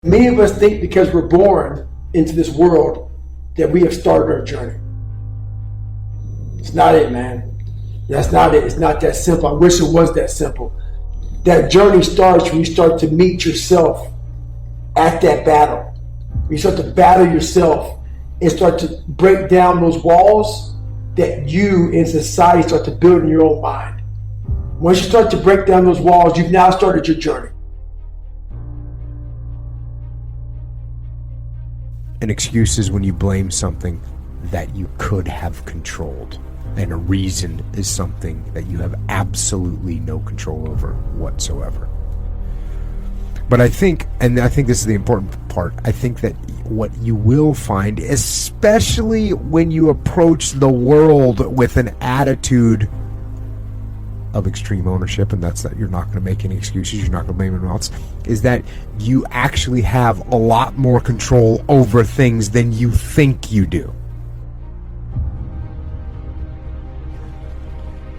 Many of us think because we're born into this world that we have started our journey. It's not it, man. That's not it. It's not that simple. I wish it was that simple. That journey starts when you start to meet yourself at that battle. When you start to battle yourself and start to break down those walls that you in society start to build in your own mind. Once you start to break down those walls, you've now started your journey. An excuse is when you blame something that you could have controlled. And a reason is something that you have absolutely no control over whatsoever. But I think this is the important part, I think that what you will find, especially when you approach the world with an attitude of extreme ownership, and that's that you're not going to make any excuses, you're not going to blame anyone else, is that you actually have a lot more control over things than you think you do.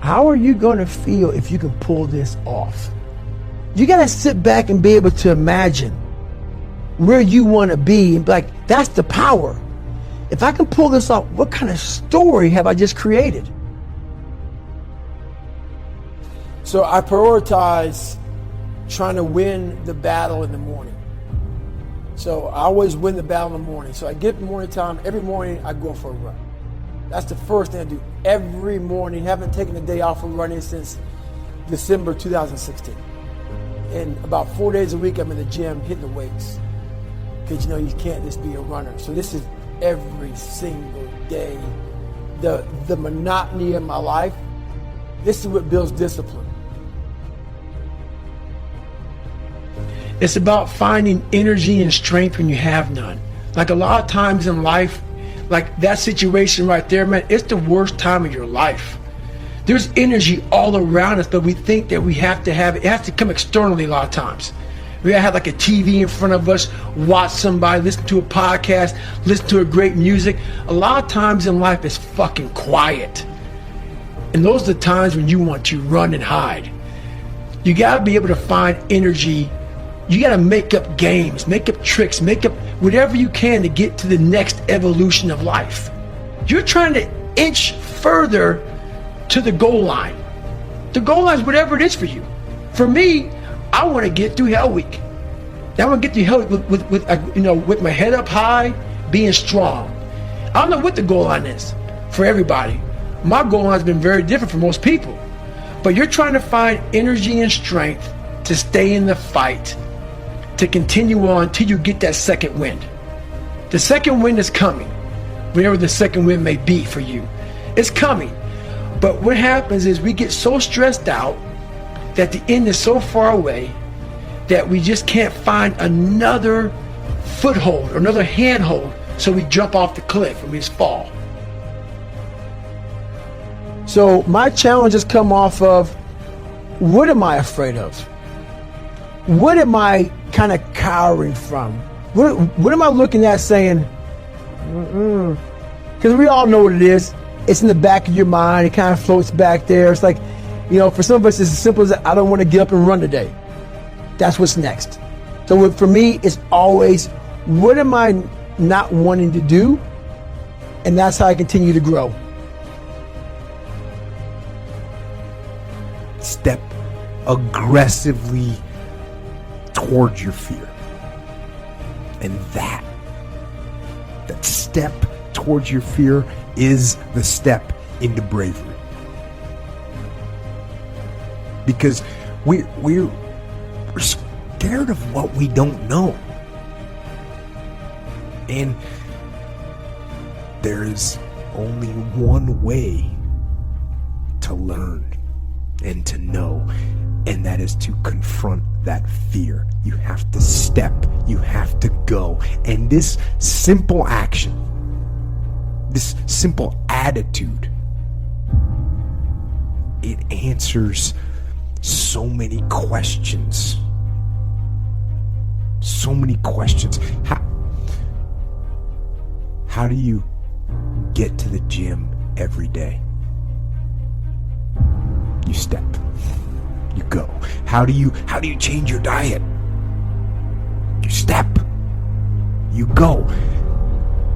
How are you going to feel if you can pull this off? You got to sit back and be able to imagine where you want to be and be like, that's the power. If I can pull this off, what kind of story have I just created? So I prioritize trying to win the battle in the morning. So I always win the battle in the morning. So I get up in the morning time, every morning I go for a run. That's the first thing I do every morning. Haven't taken a day off of running since December 2016. And about 4 days a week I'm in the gym hitting the weights. Because you know you can't just be a runner. So this is every single day. The monotony of my life, this is what builds discipline. It's about finding energy and strength when you have none. Like a lot of times in life, like that situation right there, man, it's the worst time of your life. There's energy all around us, but we think that we have to have it. It has to come externally a lot of times. We gotta have like a TV in front of us, watch somebody, listen to a podcast, listen to a great music. A lot of times in life it's fucking quiet. And those are the times when you want to run and hide. You gotta be able to find energy. You gotta make up games, make up tricks, make up whatever you can to get to the next evolution of life. You're trying to inch further to the goal line. The goal line is whatever it is for you. For me, I want to get through Hell Week. I want to get through Hell Week with my head up high, being strong. I don't know what the goal line is for everybody. My goal line has been very different for most people. But you're trying to find energy and strength to stay in the fight, to continue on till you get that second wind. The second wind is coming, whenever the second wind may be for you. It's coming. But what happens is we get so stressed out that the end is so far away that we just can't find another foothold or another handhold, so we jump off the cliff and we just fall. So my challenges come off of, what am I afraid of? What am I kind of cowering from? What am I looking at saying, because we all know what it is. It's in the back of your mind. It kind of floats back there. It's like, for some of us, it's as simple as, I don't want to get up and run today. That's what's next. So for me, it's always, what am I not wanting to do? And that's how I continue to grow. Step aggressively towards your fear. And that step towards your fear is the step into bravery. Because we're scared of what we don't know. And there is only one way to learn and to know, and that is to confront that fear. You have to step, you have to go. And this simple action, this simple attitude, it answers so many questions. So many questions. How do you get to the gym every day? You step. You go. How do you change your diet? You step. You go.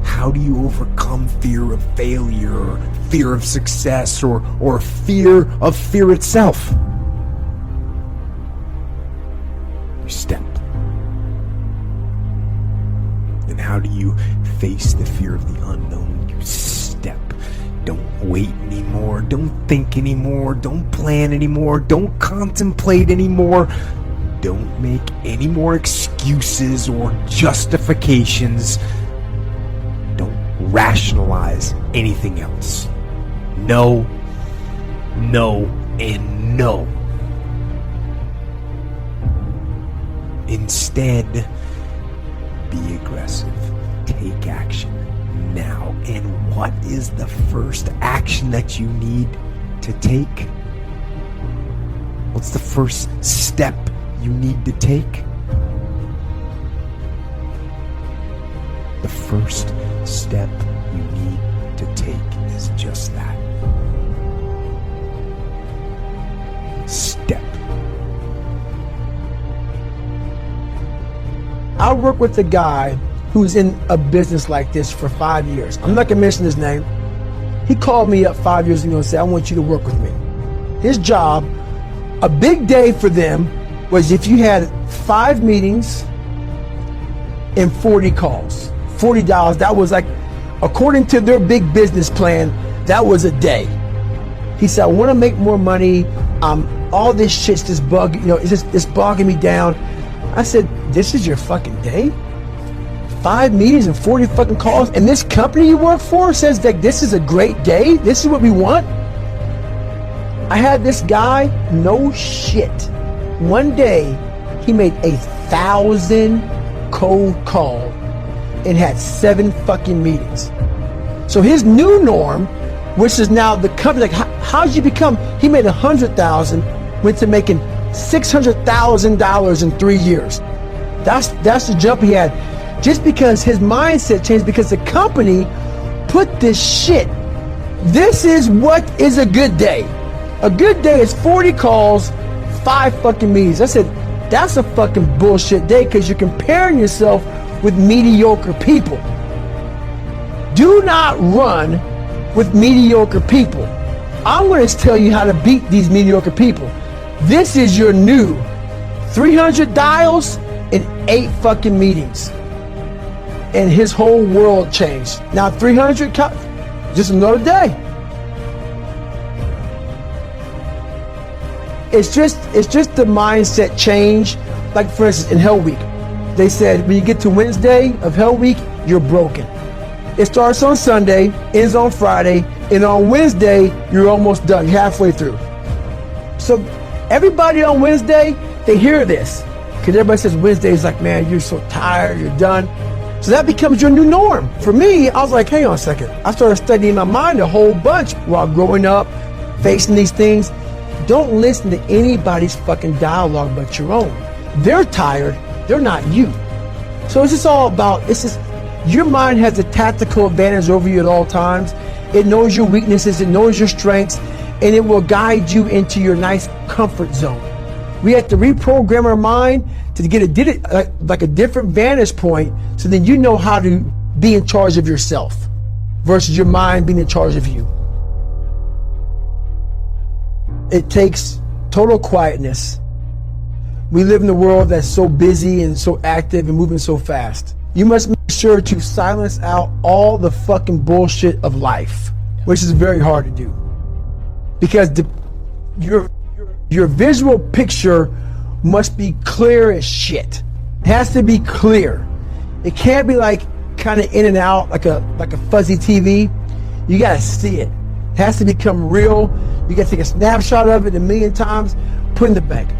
How do you overcome fear of failure, or fear of success, or fear of fear itself? You step. And how do you face the fear of the unknown? You step. Don't wait anymore. Don't think anymore. Don't plan anymore. Don't contemplate anymore. Don't make any more excuses or justifications. Don't rationalize anything else. No, no, and no. Instead, be aggressive. Take action now. And what is the first action that you need to take? What's the first step you need to take? The first step you need to take is just that. Step. I work with a guy who's in a business like this for 5 years. I'm not gonna mention his name. He called me up 5 years ago and said, I want you to work with me. His job, a big day for them, was if you had 5 meetings and 40 calls, $40. That was like, according to their big business plan, that was a day. He said, I want to make more money. All this shit's just it's bogging me down. I said, this is your fucking day? 5 meetings and 40 fucking calls, and this company you work for says that this is a great day? This is what we want? I had this guy, no shit. One day, he made 1,000 cold calls and had 7 fucking meetings. So his new norm, which is now the company, like, how did you become? He made 100,000, went to making $600,000 in 3 years. That's the jump he had. Just because his mindset changed, because the company put this shit. This is what is a good day. A good day is 40 calls, 5 fucking meetings. I said, that's a fucking bullshit day, because you're comparing yourself with mediocre people. Do not run with mediocre people. I'm going to tell you how to beat these mediocre people. This is your new 300 dials and 8 fucking meetings. And his whole world changed. Now 300, just another day. It's just the mindset change. Like, for instance, in Hell Week, they said when you get to Wednesday of Hell Week, you're broken. It starts on Sunday, ends on Friday, and on Wednesday, you're almost done, halfway through. So everybody on Wednesday, they hear this, because everybody says Wednesday is like, man, you're so tired, you're done. So that becomes your new norm. For me, I was like, hang on a second. I started studying my mind a whole bunch while growing up, facing these things. Don't listen to anybody's fucking dialogue but your own. They're tired, they're not you. So it's just all about, your mind has a tactical advantage over you at all times. It knows your weaknesses, it knows your strengths, and it will guide you into your nice comfort zone. We have to reprogram our mind to get a different vantage point, so then you know how to be in charge of yourself. versus your mind being in charge of you. It takes total quietness. We live in a world that's so busy and so active and moving so fast. You must make sure to silence out all the fucking bullshit of life, which is very hard to do. Because your visual picture must be clear as shit. It has to be clear. It can't be like kind of in and out like a fuzzy TV. You gotta see it. It has to become real. You gotta take a snapshot of it a million times, put it in the bank.